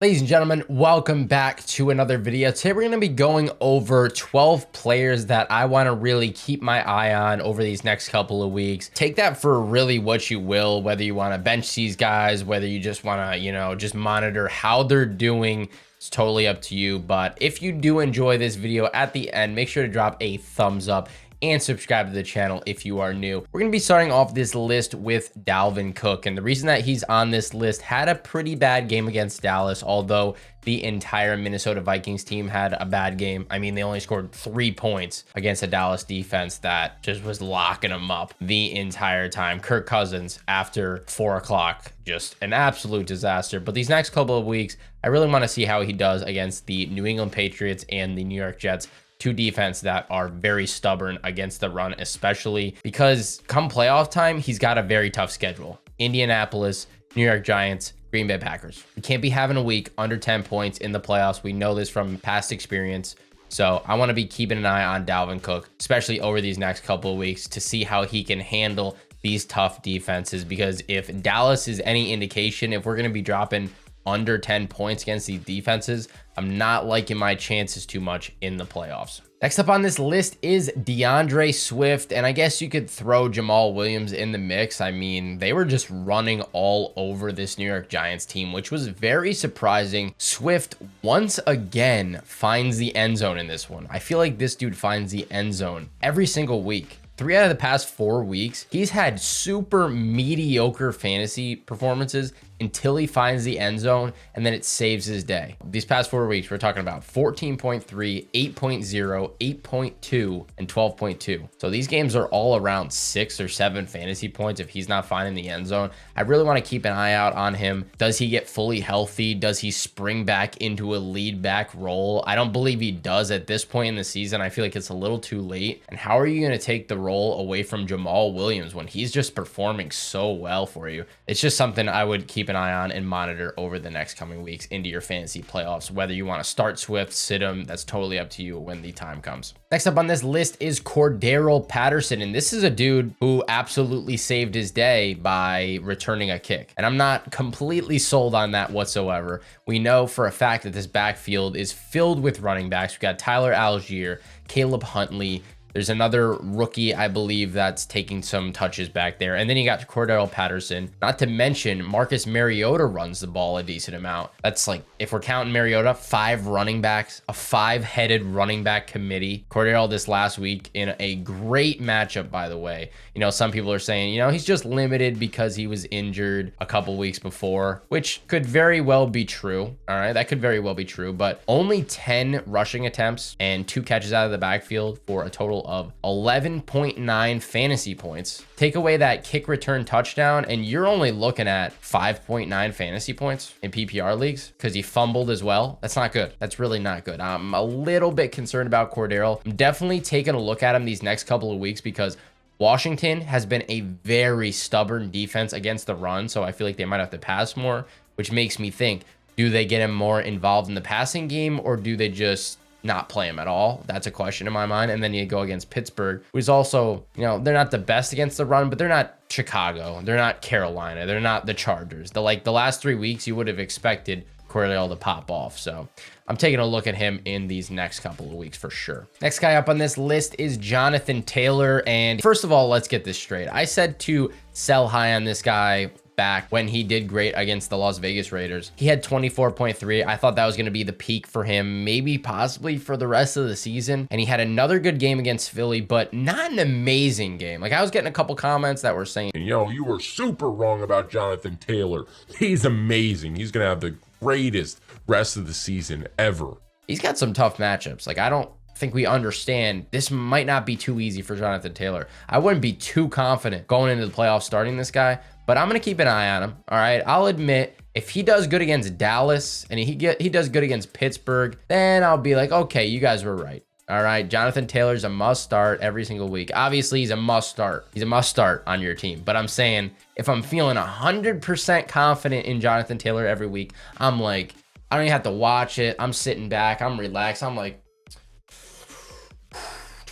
Ladies and gentlemen, welcome back to another video. Today we're going to be going over 12 players that I want to really keep my eye on over these next couple of weeks. Take that for really what you will, whether you want to bench these guys, whether you just want to, just monitor how they're doing. It's totally up to you. But if you do enjoy this video at the end, make sure to drop a thumbs up and subscribe to the channel if you are new. We're going to be starting off this list with Dalvin Cook. And the reason that he's on this list, had a pretty bad game against Dallas, although the entire Minnesota Vikings team had a bad game. I mean, they only scored 3 points against a Dallas defense that just was locking them up the entire time. Kirk Cousins, after 4 o'clock, just an absolute disaster. But these next couple of weeks, I really want to see how he does against the New England Patriots and the New York Jets. Two defense that are very stubborn against the run, especially because come playoff time, he's got a very tough schedule. Indianapolis, New York Giants, Green Bay Packers. We can't be having a week under 10 points in the playoffs. We know this from past experience. So I want to be keeping an eye on Dalvin Cook, especially over these next couple of weeks, to see how he can handle these tough defenses. Because if Dallas is any indication, if we're going to be dropping under 10 points against these defenses, I'm not liking my chances too much in the playoffs. Next up on this list is DeAndre Swift, and I guess you could throw Jamal Williams in the mix. I mean, they were just running all over this New York Giants team, which was very surprising. Swift once again finds the end zone in this one. I feel like this dude finds the end zone every single week. 3 out of the past 4 weeks, he's had super mediocre fantasy performances until he finds the end zone, and then it saves his day. These past 4 weeks, we're talking about 14.3, 8.0, 8.2, and 12.2. So these games are all around 6 or 7 fantasy points if he's not finding the end zone. I really want to keep an eye out on him. Does he get fully healthy? Does he spring back into a lead back role? I don't believe he does at this point in the season. I feel like it's a little too late. And how are you going to take the role away from Jamal Williams when he's just performing so well for you? It's just something I would keep an eye on and monitor over the next coming weeks into your fantasy playoffs. Whether you want to start Swift, sit him, that's totally up to you when the time comes. Next up on this list is CORDARRELLE Patterson, and this is a dude who absolutely saved his day by returning a kick. And I'm not completely sold on that whatsoever. We know for a fact that this backfield is filled with running backs. We got Tyler Algier, Caleb Huntley. There's another rookie, I believe, that's taking some touches back there. And then you got CORDARRELLE Patterson. Not to mention, Marcus Mariota runs the ball a decent amount. That's like, if we're counting Mariota, 5 running backs, a 5-headed running back committee. CORDARRELLE this last week in a great matchup, by the way. Some people are saying, he's just limited because he was injured a couple weeks before, which could very well be true. All right, that could very well be true. But only 10 rushing attempts and 2 catches out of the backfield for a total of 11.9 fantasy points. Take away that kick return touchdown, and you're only looking at 5.9 fantasy points in PPR leagues because he fumbled as well. That's not good. That's really not good. I'm a little bit concerned about CORDARRELLE. I'm definitely taking a look at him these next couple of weeks because Washington has been a very stubborn defense against the run, so I feel like they might have to pass more, which makes me think, do they get him more involved in the passing game, or do they just not play him at all? That's a question in my mind. And then you go against Pittsburgh, who's also, they're not the best against the run, but they're not Chicago, they're not Carolina, they're not the Chargers. The last 3 weeks, you would have expected CORDARRELLE to pop off. So I'm taking a look at him in these next couple of weeks for sure. Next guy up on this list is Jonathan Taylor. And first of all, let's get this straight. I said to sell high on this guy back when he did great against the Las Vegas Raiders. He had 24.3. I thought that was going to be the peak for him, maybe possibly for the rest of the season. And he had another good game against Philly, but not an amazing game. Like, I was getting a couple comments that were saying, you were super wrong about Jonathan Taylor. He's amazing. He's going to have the greatest rest of the season ever. He's got some tough matchups. Like, I don't think we understand, this might not be too easy for Jonathan Taylor. I wouldn't be too confident going into the playoffs starting this guy, but I'm going to keep an eye on him. All right, I'll admit, if he does good against Dallas and he does good against Pittsburgh, then I'll be like, okay, you guys were right. All right, Jonathan Taylor's a must start every single week. Obviously, he's a must start. He's a must start on your team. But I'm saying, if I'm feeling 100% confident in Jonathan Taylor every week, I'm like, I don't even have to watch it. I'm sitting back. I'm relaxed. I'm like,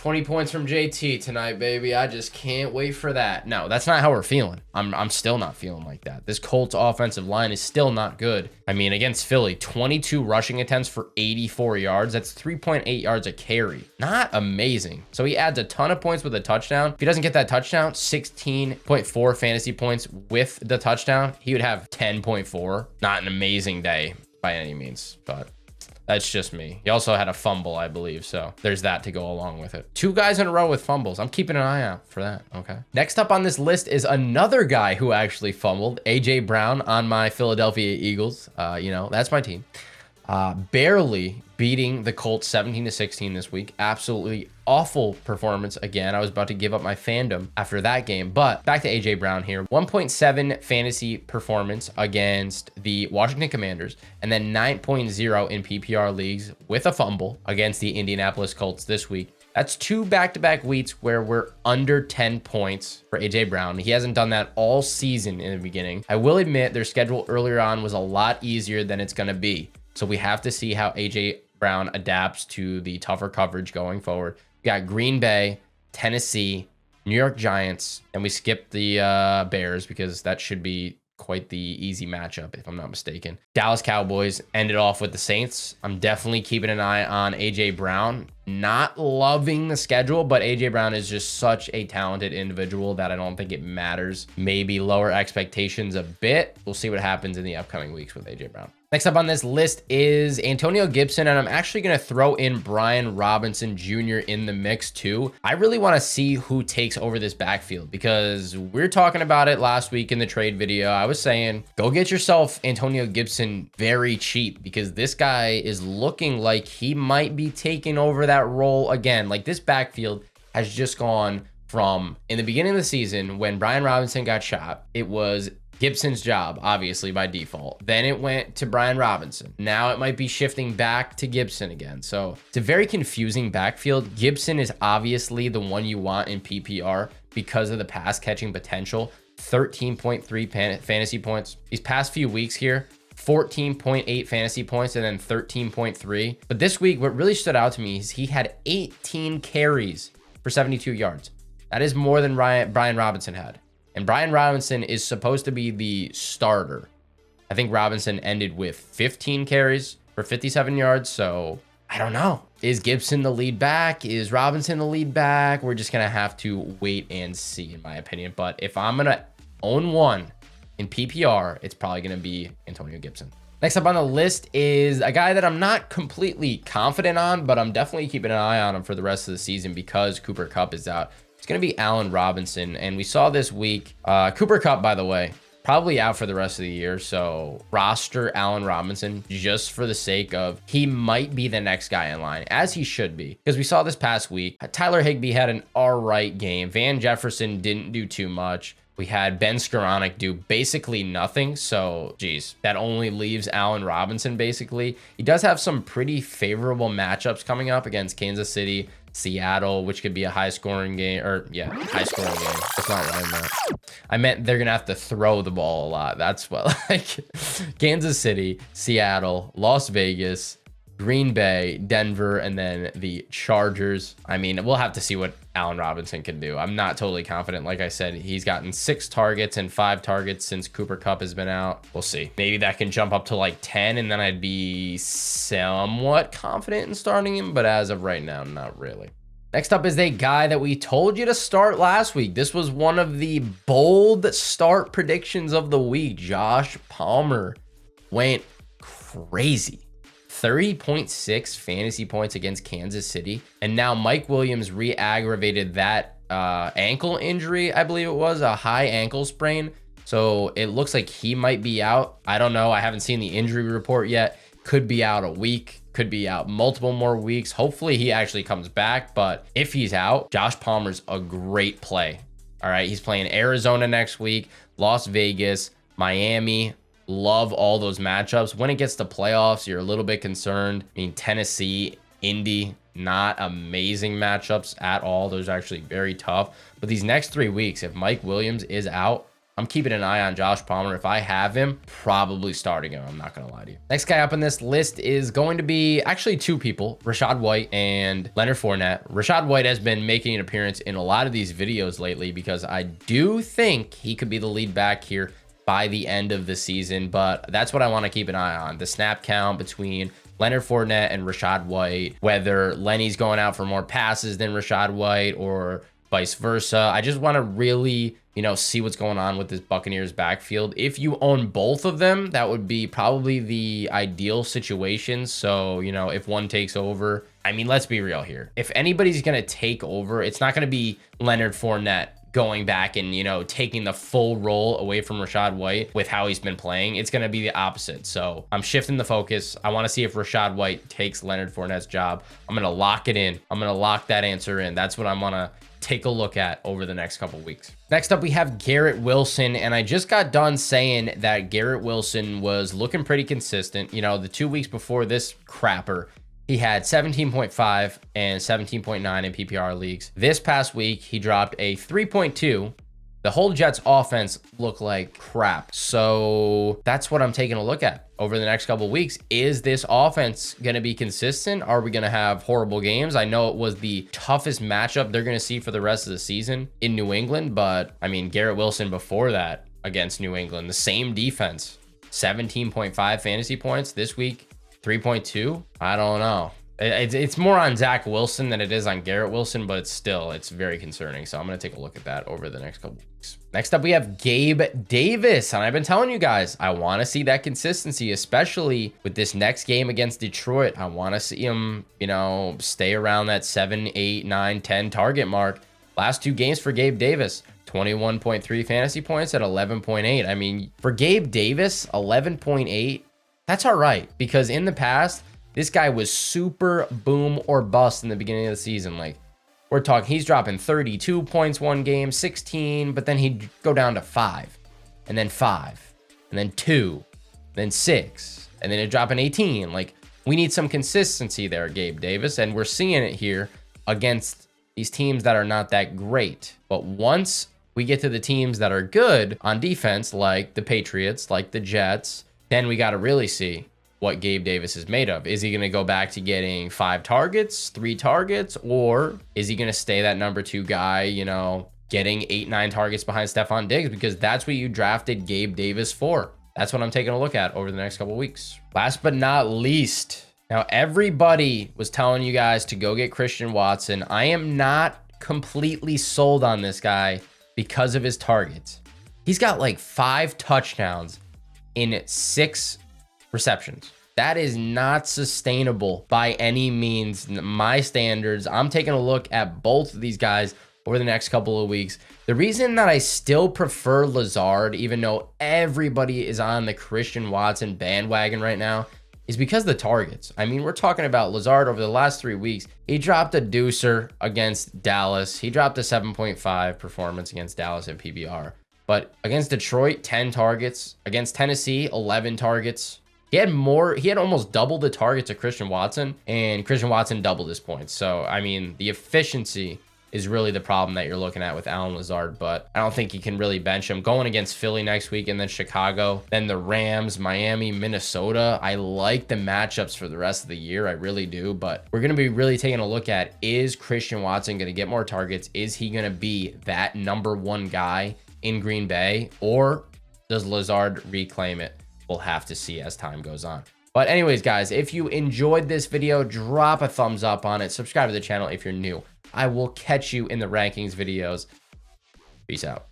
20 points from JT tonight, baby. I just can't wait for that. No, that's not how we're feeling. I'm still not feeling like that. This Colts offensive line is still not good. I mean, against Philly, 22 rushing attempts for 84 yards. That's 3.8 yards a carry. Not amazing. So he adds a ton of points with a touchdown. If he doesn't get that touchdown, 16.4 fantasy points with the touchdown, he would have 10.4. Not an amazing day by any means, but that's just me. He also had a fumble, I believe. So there's that to go along with it. 2 guys in a row with fumbles. I'm keeping an eye out for that. Okay. Next up on this list is another guy who actually fumbled, AJ Brown on my Philadelphia Eagles. You know, that's my team. Barely beating the Colts 17-16 this week. Absolutely awful performance again. I was about to give up my fandom after that game, but back to AJ Brown here. 1.7 fantasy performance against the Washington Commanders, and then 9.0 in PPR leagues with a fumble against the Indianapolis Colts this week. That's 2 back-to-back weeks where we're under 10 points for AJ Brown. He hasn't done that all season in the beginning. I will admit their schedule earlier on was a lot easier than it's going to be. So we have to see how AJ Brown adapts to the tougher coverage going forward. We got Green Bay, Tennessee, New York Giants, and we skipped the Bears because that should be quite the easy matchup, if I'm not mistaken. Dallas Cowboys ended off with the Saints. I'm definitely keeping an eye on AJ Brown. Not loving the schedule, but AJ Brown is just such a talented individual that I don't think it matters. Maybe lower expectations a bit. We'll see what happens in the upcoming weeks with AJ Brown. Next up on this list is Antonio Gibson, and I'm actually going to throw in Brian Robinson Jr. in the mix too. I really want to see who takes over this backfield because we're talking about it last week in the trade video. I was saying, go get yourself Antonio Gibson very cheap because this guy is looking like he might be taking over that role again. Like this backfield has just gone from, in the beginning of the season when Brian Robinson got shot, it was Gibson's job, obviously, by default. Then it went to Brian Robinson. Now it might be shifting back to Gibson again. So it's a very confusing backfield. Gibson is obviously the one you want in PPR because of the pass catching potential. 13.3 fantasy points. These past few weeks here, 14.8 fantasy points and then 13.3. But this week, what really stood out to me is he had 18 carries for 72 yards. That is more than Brian Robinson had. And Brian Robinson is supposed to be the starter. I think Robinson ended with 15 carries for 57 yards. So I don't know. Is Gibson the lead back? Is Robinson the lead back? We're just going to have to wait and see, in my opinion. But if I'm going to own one in PPR, it's probably going to be Antonio Gibson. Next up on the list is a guy that I'm not completely confident on, but I'm definitely keeping an eye on him for the rest of the season because Cooper Kupp is out. It's going to be Allen Robinson. And we saw this week, Cooper Kupp, by the way, probably out for the rest of the year. So roster Allen Robinson just for the sake of he might be the next guy in line, as he should be. Because we saw this past week, Tyler Higbee had an all right game. Van Jefferson didn't do too much. We had Ben Skoranek do basically nothing. So, geez, that only leaves Allen Robinson basically. He does have some pretty favorable matchups coming up against Kansas City, Seattle, which could be a high-scoring game, or yeah, high-scoring game. That's not what I meant. I meant they're gonna have to throw the ball a lot. That's what, like, Kansas City, Seattle, Las Vegas, Green Bay, Denver, and then the Chargers. I mean, we'll have to see what Allen Robinson can do. I'm not totally confident. Like I said, he's gotten 6 targets and 5 targets since Cooper Kupp has been out. We'll see. Maybe that can jump up to like 10, and then I'd be somewhat confident in starting him. But as of right now, not really. Next up is a guy that we told you to start last week. This was one of the bold start predictions of the week. Josh Palmer went crazy. 30.6 fantasy points against Kansas City. And now Mike Williams re-aggravated that ankle injury, I believe it was, a high ankle sprain. So it looks like he might be out. I don't know. I haven't seen the injury report yet. Could be out a week, could be out multiple more weeks. Hopefully he actually comes back. But if he's out, Josh Palmer's a great play. All right, he's playing Arizona next week, Las Vegas, Miami. Love all those matchups. When it gets to playoffs, you're a little bit concerned. I mean, Tennessee, Indy, not amazing matchups at all. Those are actually very tough. But these next 3 weeks, if Mike Williams is out, I'm keeping an eye on Josh Palmer. If I have him, probably starting him. I'm not going to lie to you. Next guy up on this list is going to be actually two people, Rachaad White and Leonard Fournette. Rachaad White has been making an appearance in a lot of these videos lately because I do think he could be the lead back here by the end of the season, but that's what I want to keep an eye on. The snap count between Leonard Fournette and Rachaad White, whether Lenny's going out for more passes than Rachaad White or vice versa. I just want to really, you know, see what's going on with this Buccaneers backfield. If you own both of them, that would be probably the ideal situation. So, you know, if one takes over, I mean, let's be real here. If anybody's going to take over, it's not going to be Leonard Fournette going back and, you know, taking the full role away from Rachaad White with how he's been playing. It's going to be the opposite. So I'm shifting the focus. I want to see if Rachaad White takes Leonard Fournette's job. I'm going to lock it in. I'm going to lock that answer in. That's what I'm going to take a look at over the next couple weeks. Next up, we have Garrett Wilson. And I just got done saying that Garrett Wilson was looking pretty consistent. You know, the 2 weeks before this crapper, he had 17.5 and 17.9 in PPR leagues. This past week, he dropped a 3.2. The whole Jets offense looked like crap. So that's what I'm taking a look at over the next couple of weeks. Is this offense going to be consistent? Are we going to have horrible games? I know it was the toughest matchup they're going to see for the rest of the season in New England, but I mean, Garrett Wilson before that against New England, the same defense, 17.5 fantasy points this week. 3.2. I don't know. It's more on Zach Wilson than it is on Garrett Wilson, but still, it's very concerning. So I'm going to take a look at that over the next couple weeks. Next up, we have Gabe Davis. And I've been telling you guys, I want to see that consistency, especially with this next game against Detroit. I want to see him, you know, stay around that 7, 8, 9, 10 target mark. Last 2 games for Gabe Davis, 21.3 fantasy points at 11.8. I mean, for Gabe Davis, 11.8. That's all right, because in the past, this guy was super boom or bust in the beginning of the season. Like, we're talking, he's dropping 32 points one game, 16, but then he'd go down to 5, and then 5, and then 2, then 6, and then it'd drop an 18. Like, we need some consistency there, Gabe Davis, and we're seeing it here against these teams that are not that great. But once we get to the teams that are good on defense, like the Patriots, like the Jets, then we got to really see what Gabe Davis is made of. Is he going to go back to getting 5 targets, 3 targets, or is he going to stay that number 2 guy, you know, getting 8, 9 targets behind Stephon Diggs? Because that's what you drafted Gabe Davis for. That's what I'm taking a look at over the next couple of weeks. Last but not least, now everybody was telling you guys to go get Christian Watson. I am not completely sold on this guy because of his targets. He's got like 5 touchdowns in 6 receptions. That is not sustainable by any means. My standards, I'm taking a look at both of these guys over the next couple of weeks. The reason that I still prefer Lazard, even though everybody is on the Christian Watson bandwagon right now, is because of the targets. I mean, we're talking about Lazard over the last 3 weeks. He dropped a deucer against Dallas. He dropped a 7.5 performance against Dallas in PBR. But against Detroit, 10 targets. Against Tennessee, 11 targets. He had almost double the targets of Christian Watson, and Christian Watson doubled his points. So, I mean, the efficiency is really the problem that you're looking at with Allen Lazard, but I don't think you can really bench him. Going against Philly next week and then Chicago, then the Rams, Miami, Minnesota. I like the matchups for the rest of the year. I really do, but we're going to be really taking a look at, is Christian Watson going to get more targets? Is he going to be that number 1 guy in Green Bay, or does Lazard reclaim it? We'll have to see as time goes on. But anyways, guys, if you enjoyed this video, drop a thumbs up on it. Subscribe to the channel if you're new. I will catch you in the rankings videos. Peace out.